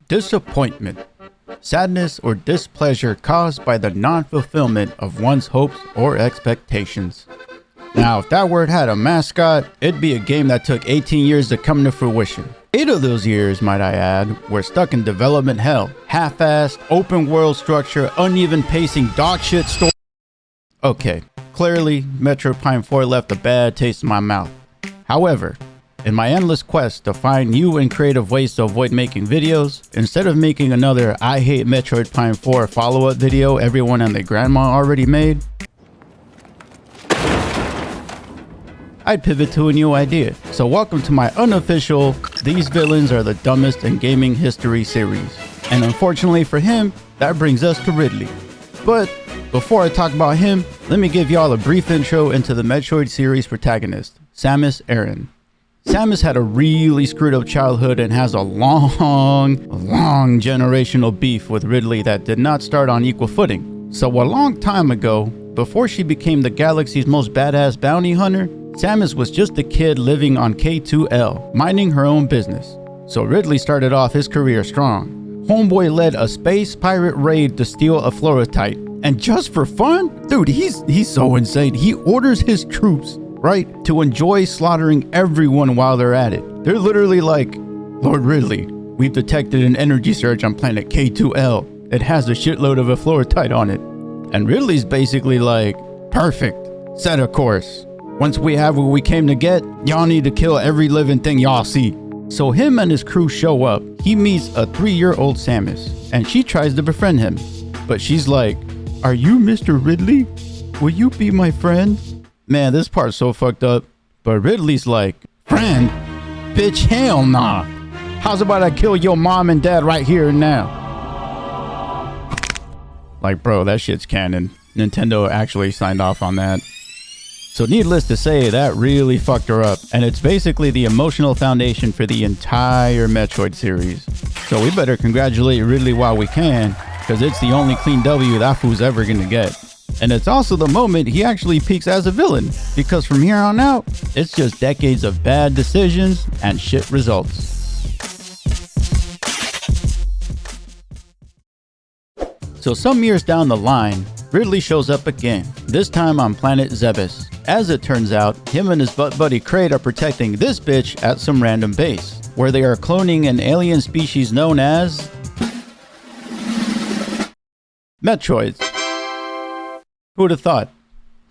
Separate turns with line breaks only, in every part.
Disappointment. Sadness or displeasure caused by the non-fulfillment of one's hopes or expectations. Now, if that word had a mascot, it'd be a game that took 18 years to come to fruition. 8 of those years, might I add, were stuck in development hell. Half-assed, open world structure, uneven pacing, dogshit story. Okay, clearly, Metroid Prime 4 left a bad taste in my mouth. However, in my endless quest to find new and creative ways to avoid making videos, instead of making another I Hate Metroid Prime 4 follow-up video everyone and their grandma already made, I'd pivot to a new idea. So welcome to my unofficial These Villains Are the Dumbest in Gaming History series. And unfortunately for him, that brings us to Ridley. But before I talk about him, let me give y'all a brief intro into the Metroid series protagonist, Samus Aran. Samus had a really screwed up childhood and has a long generational beef with Ridley that did not start on equal footing. So a long time ago, before she became the galaxy's most badass bounty hunter, Samus was just a kid living on K2L, minding her own business. So Ridley started off his career strong. Homeboy led a space pirate raid to steal a Fluorotite. And just for fun? Dude, he's so insane. He orders his troops, right, to enjoy slaughtering everyone while they're at it. They're literally like, Lord Ridley, we've detected an energy surge on planet K2L. It has a shitload of a Fluorotite on it. And Ridley's basically like, perfect, set a course. Once we have what we came to get, y'all need to kill every living thing y'all see. So him and his crew show up. He meets a 3-year-old Samus, and she tries to befriend him. But she's like, are you Mr. Ridley? Will you be my friend? Man, this part's so fucked up. But Ridley's like, friend? Bitch, hell nah. How's about I kill your mom and dad right here and now? Like, bro, that shit's canon. Nintendo actually signed off on that. So needless to say, that really fucked her up. And it's basically the emotional foundation for the entire Metroid series. So we better congratulate Ridley while we can, because it's the only clean W that fool's ever gonna get. And it's also the moment he actually peaks as a villain, because from here on out, it's just decades of bad decisions and shit results. So some years down the line, Ridley shows up again, this time on planet Zebes. As it turns out, him and his butt buddy Kraid are protecting this bitch at some random base, where they are cloning an alien species known as Metroids. Who'd have thought?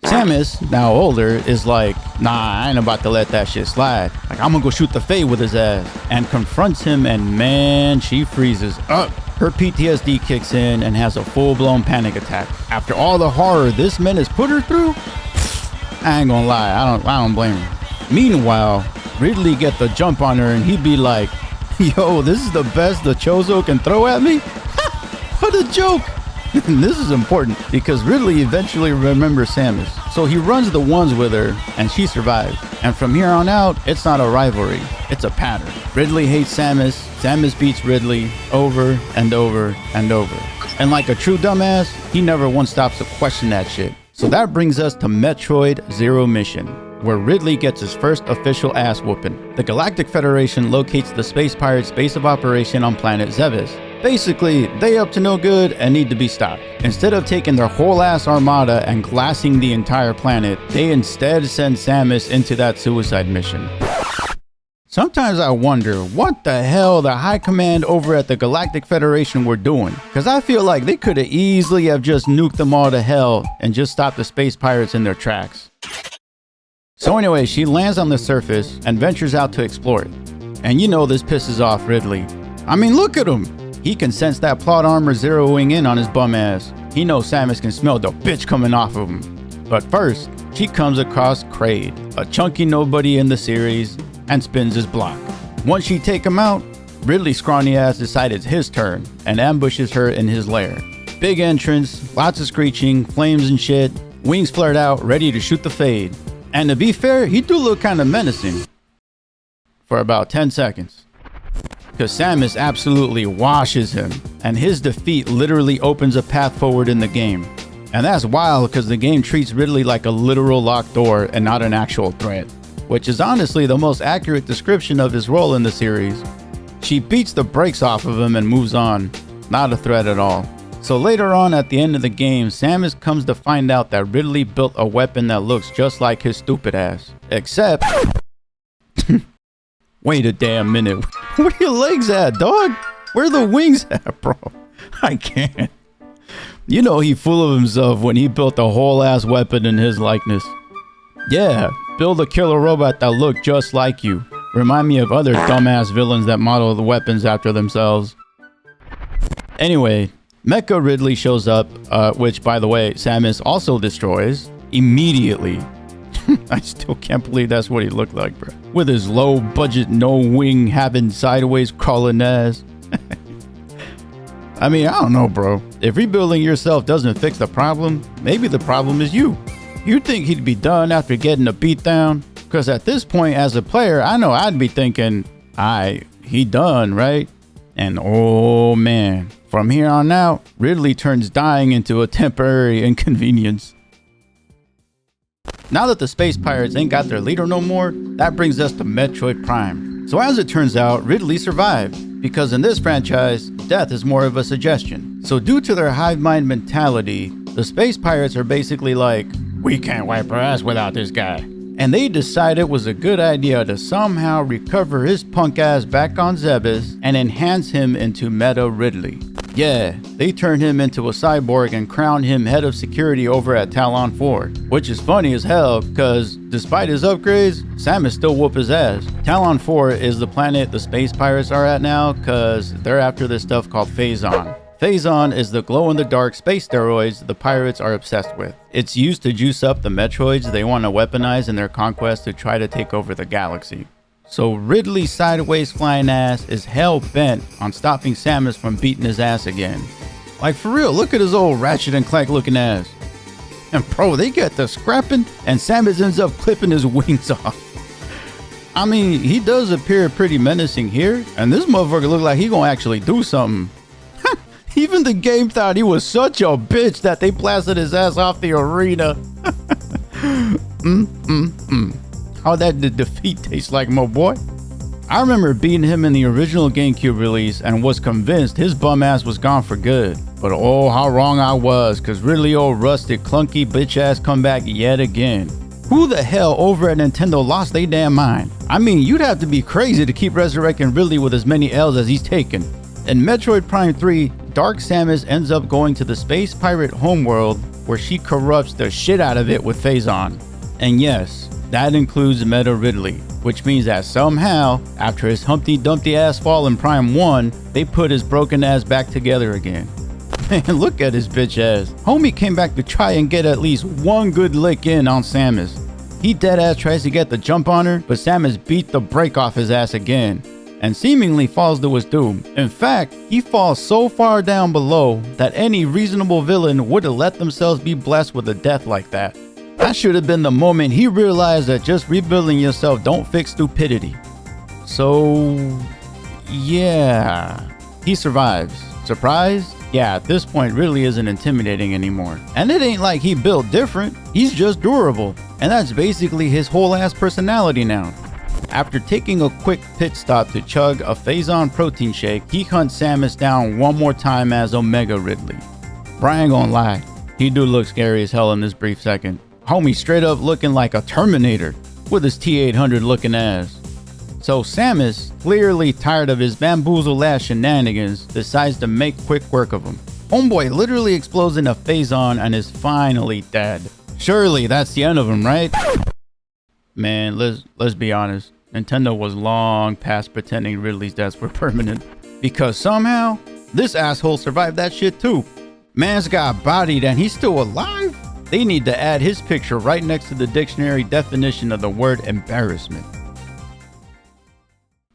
Samus, now older, is like, nah, I ain't about to let that shit slide. Like, I'm gonna go shoot the Fae with his ass. And confronts him, and man, she freezes up. Her PTSD kicks in and has a full-blown panic attack. After all the horror this man has put her through, I ain't gonna lie, I don't blame her. Meanwhile, Ridley get the jump on her and he'd be like, yo, this is the best the Chozo can throw at me? What a joke! This is important because Ridley eventually remembers Samus. So he runs the ones with her and she survives. And from here on out, it's not a rivalry, it's a pattern. Ridley hates Samus, Samus beats Ridley over and over and over. And like a true dumbass, he never once stops to question that shit. So that brings us to Metroid Zero Mission, where Ridley gets his first official ass whooping. The Galactic Federation locates the space pirates' base of operation on planet Zebes. Basically, they up to no good and need to be stopped. Instead of taking their whole ass armada and glassing the entire planet, they instead send Samus into that suicide mission. Sometimes I wonder what the hell the high command over at the Galactic Federation were doing, because I feel like they could have easily have just nuked them all to hell and just stopped the space pirates in their tracks. So anyway, she lands on the surface and ventures out to explore it. And you know this pisses off Ridley. I mean, look at him! He can sense that plot armor zeroing in on his bum ass. He knows Samus can smell the bitch coming off of him. But first, she comes across Kraid, a chunky nobody in the series, and spins his block. Once she take him out, Ridley's scrawny ass decides it's his turn and ambushes her in his lair. Big entrance, lots of screeching, flames and shit, wings flared out, ready to shoot the Fade. And to be fair, he do look kind of menacing. For about 10 seconds. Because Samus absolutely washes him, and his defeat literally opens a path forward in the game. And that's wild because the game treats Ridley like a literal locked door and not an actual threat, which is honestly the most accurate description of his role in the series. She beats the brakes off of him and moves on. Not a threat at all. So later on at the end of the game, Samus comes to find out that Ridley built a weapon that looks just like his stupid ass. Except... Wait a damn minute. Where are your legs at, dog? Where are the wings at, bro? I can't. You know he full of himself when he built a whole ass weapon in his likeness. Yeah, build a killer robot that looked just like you. Remind me of other dumbass villains that model the weapons after themselves. Anyway, Mecha Ridley shows up, which by the way, Samus also destroys immediately. I still can't believe that's what he looked like, bro. With his low budget, no wing having sideways crawling ass. I mean, I don't know, bro. If rebuilding yourself doesn't fix the problem, maybe the problem is you. You'd think he'd be done after getting a beatdown? Because at this point, as a player, I know I'd be thinking, he done, right? And oh man, from here on out, Ridley turns dying into a temporary inconvenience. Now that the space pirates ain't got their leader no more, that brings us to Metroid Prime. So as it turns out, Ridley survived, because in this franchise, death is more of a suggestion. So due to their hive mind mentality, the space pirates are basically like, we can't wipe our ass without this guy. And they decided it was a good idea to somehow recover his punk ass back on Zebes and enhance him into Meta Ridley. Yeah, they turned him into a cyborg and crowned him head of security over at Talon 4. Which is funny as hell, cause despite his upgrades, Samus still whoop his ass. Talon 4 is the planet the space pirates are at now, cause they're after this stuff called Phazon. Phazon is the glow-in-the-dark space steroids the pirates are obsessed with. It's used to juice up the Metroids they want to weaponize in their conquest to try to take over the galaxy. So Ridley's sideways flying ass is hell-bent on stopping Samus from beating his ass again. Like for real, look at his old Ratchet and Clank looking ass. And bro, they get the scrapping and Samus ends up clipping his wings off. I mean, he does appear pretty menacing here, and this motherfucker look like he gonna actually do something. Even the game thought he was such a bitch that they blasted his ass off the arena. How that defeat tastes like, my boy. I remember beating him in the original GameCube release and was convinced his bum ass was gone for good. But oh, how wrong I was, cause Ridley old rusted clunky bitch ass come back yet again. Who the hell over at Nintendo lost their damn mind? I mean, you'd have to be crazy to keep resurrecting Ridley with as many L's as he's taken. In Metroid Prime 3, Dark Samus ends up going to the space pirate homeworld where she corrupts the shit out of it with Phazon. And yes, that includes Meta Ridley, which means that somehow, after his Humpty Dumpty ass fall in Prime 1, they put his broken ass back together again. Man, look at his bitch ass. Homie came back to try and get at least one good lick in on Samus. He dead ass tries to get the jump on her, but Samus beat the brake off his ass again, and seemingly falls to his doom. In fact, he falls so far down below that any reasonable villain would have let themselves be blessed with a death like that. That should have been the moment he realized that just rebuilding yourself don't fix stupidity. So, yeah, he survives. Surprised? Yeah, at this point really isn't intimidating anymore. And it ain't like he built different, he's just durable. And that's basically his whole ass personality now. After taking a quick pit stop to chug a Phazon protein shake, he hunts Samus down one more time as Omega Ridley. Brian ain't gonna lie, he do look scary as hell in this brief second. Homie straight up looking like a Terminator with his T-800 looking ass. So Samus, clearly tired of his bamboozled ass shenanigans, decides to make quick work of him. Homeboy literally explodes into Phazon and is finally dead. Surely that's the end of him, right? Man, let's be honest. Nintendo was long past pretending Ridley's deaths were permanent. Because somehow, this asshole survived that shit too. Man's got bodied and he's still alive? They need to add his picture right next to the dictionary definition of the word embarrassment.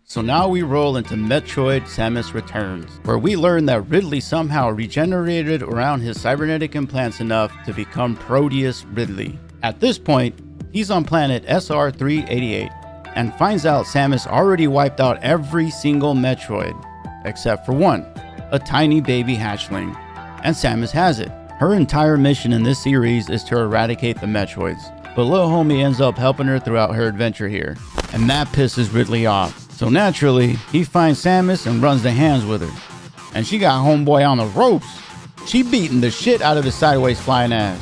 So now we roll into Metroid Samus Returns, where we learn that Ridley somehow regenerated around his cybernetic implants enough to become Proteus Ridley. At this point, he's on planet SR-388 and finds out Samus already wiped out every single Metroid, except for one, a tiny baby hatchling. And Samus has it. Her entire mission in this series is to eradicate the Metroids, but little homie ends up helping her throughout her adventure here, and that pisses Ridley off. So naturally, he finds Samus and runs the hands with her. And she got homeboy on the ropes. She beating the shit out of his sideways flying ass.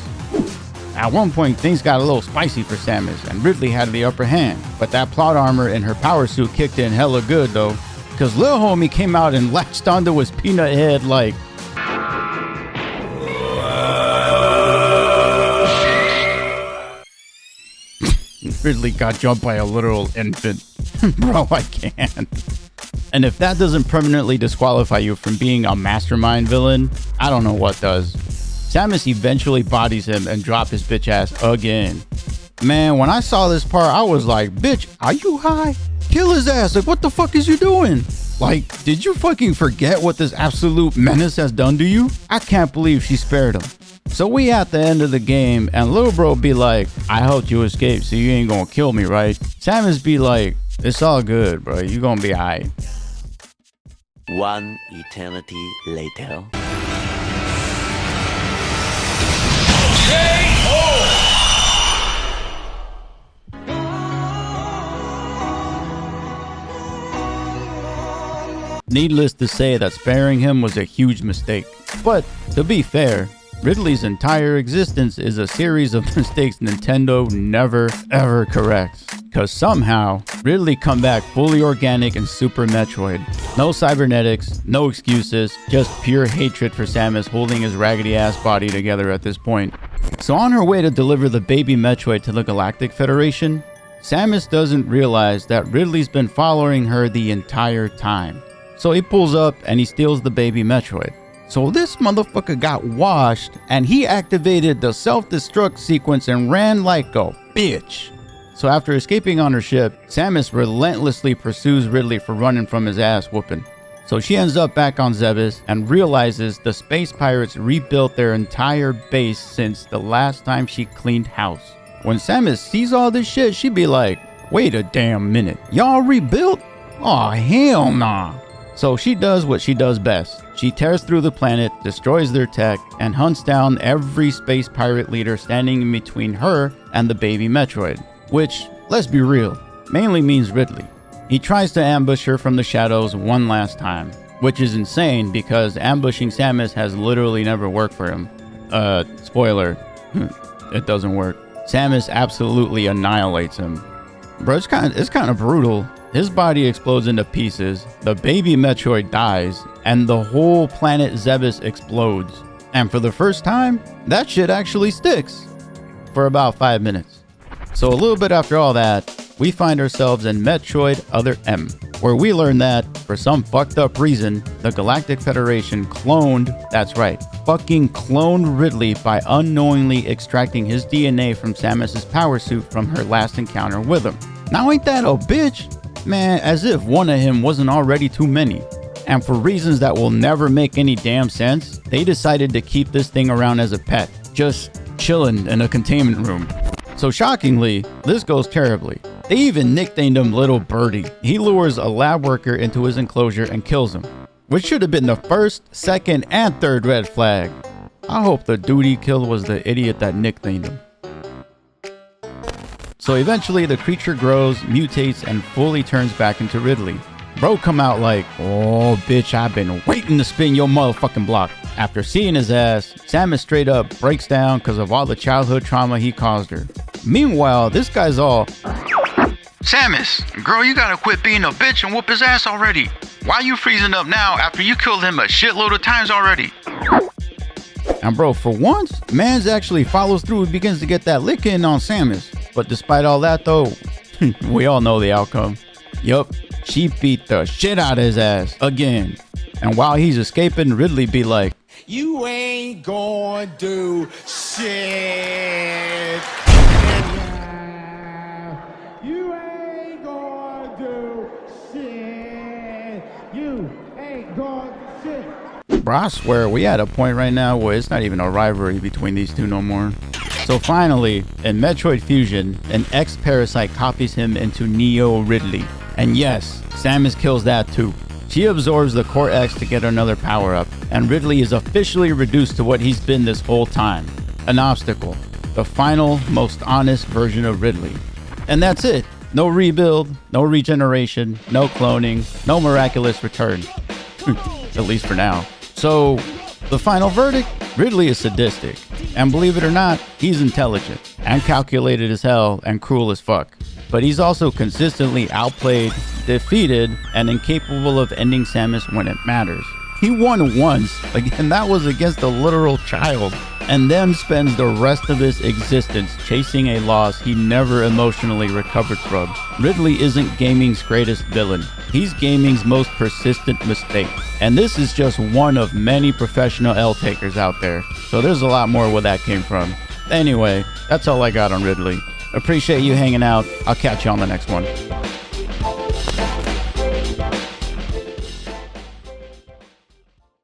At one point, things got a little spicy for Samus, and Ridley had the upper hand. But that plot armor in her power suit kicked in hella good though, because Lil Homie came out and latched onto his peanut head like... Ridley got jumped by a literal infant. Bro, I can't. And if that doesn't permanently disqualify you from being a mastermind villain, I don't know what does. Samus eventually bodies him and dropped his bitch ass again. Man, when I saw this part, I was like, bitch, are you high? Kill his ass. Like, what the fuck is you doing? Like, did you fucking forget what this absolute menace has done to you? I can't believe she spared him. So we at the end of the game, and little bro be like, I helped you escape, so you ain't gonna kill me, right? Samus be like, it's all good, bro. You gonna be alright.
One eternity later.
Needless to say that sparing him was a huge mistake. But to be fair, Ridley's entire existence is a series of mistakes Nintendo never ever corrects. Cause somehow, Ridley come back fully organic in Super Metroid. No cybernetics, no excuses, just pure hatred for Samus holding his raggedy ass body together at this point. So on her way to deliver the baby Metroid to the Galactic Federation, Samus doesn't realize that Ridley's been following her the entire time. So he pulls up and he steals the baby Metroid. So this motherfucker got washed and he activated the self-destruct sequence and ran like a bitch. So after escaping on her ship, Samus relentlessly pursues Ridley for running from his ass whooping. So she ends up back on Zebes and realizes the space pirates rebuilt their entire base since the last time she cleaned house. When Samus sees all this shit, she be like, wait a damn minute, y'all rebuilt? Aw, hell nah. So she does what she does best. She tears through the planet, destroys their tech, and hunts down every space pirate leader standing in between her and the baby Metroid. Which, let's be real, mainly means Ridley. He tries to ambush her from the shadows one last time, which is insane because ambushing Samus has literally never worked for him. Spoiler, it doesn't work. Samus absolutely annihilates him. Bro, it's kind of brutal. His body explodes into pieces, the baby Metroid dies, and the whole planet Zebes explodes. And for the first time, that shit actually sticks. For about 5 minutes. So a little bit after all that, we find ourselves in Metroid Other M, where we learn that, for some fucked up reason, the Galactic Federation cloned, that's right, fucking cloned Ridley by unknowingly extracting his DNA from Samus's power suit from her last encounter with him. Now ain't that a bitch? Man, as if one of him wasn't already too many. And for reasons that will never make any damn sense, they decided to keep this thing around as a pet, just chilling in a containment room. So shockingly, this goes terribly. They even nicknamed him Little Birdie. He lures a lab worker into his enclosure and kills him, which should have been the first, second, and third red flag. I hope the dude he killed was the idiot that nicknamed him. So eventually the creature grows, mutates, and fully turns back into Ridley. Bro come out like, oh bitch, I've been waiting to spin your motherfucking block. After seeing his ass, Samus straight up breaks down because of all the childhood trauma he caused her. Meanwhile, this guy's all, Samus, girl, you gotta quit being a bitch and whoop his ass already. Why you freezing up now after you killed him a shitload of times already? And bro, for once, mans actually follows through and begins to get that lick in on Samus. But despite all that though, we all know the outcome. Yup, she beat the shit out of his ass again. And while he's escaping, Ridley be like,
you ain't gonna do shit. You ain't gonna do shit. You ain't gonna do shit.
Bro, I swear we at a point right now where it's not even a rivalry between these two no more. So finally, in Metroid Fusion, an ex-parasite copies him into Neo Ridley. And yes, Samus kills that too. She absorbs the Core X to get another power-up, and Ridley is officially reduced to what he's been this whole time. An obstacle. The final, most honest version of Ridley. And that's it. No rebuild, no regeneration, no cloning, no miraculous return. At least for now. So, the final verdict? Ridley is sadistic. And believe it or not, he's intelligent and calculated as hell and cruel as fuck. But he's also consistently outplayed, defeated, and incapable of ending Samus when it matters. He won once, and that was against a literal child, and then spends the rest of his existence chasing a loss he never emotionally recovered from. Ridley isn't gaming's greatest villain. He's gaming's most persistent mistake. And this is just one of many professional L-takers out there. So there's a lot more where that came from. Anyway, that's all I got on Ridley. Appreciate you hanging out. I'll catch you on the next one.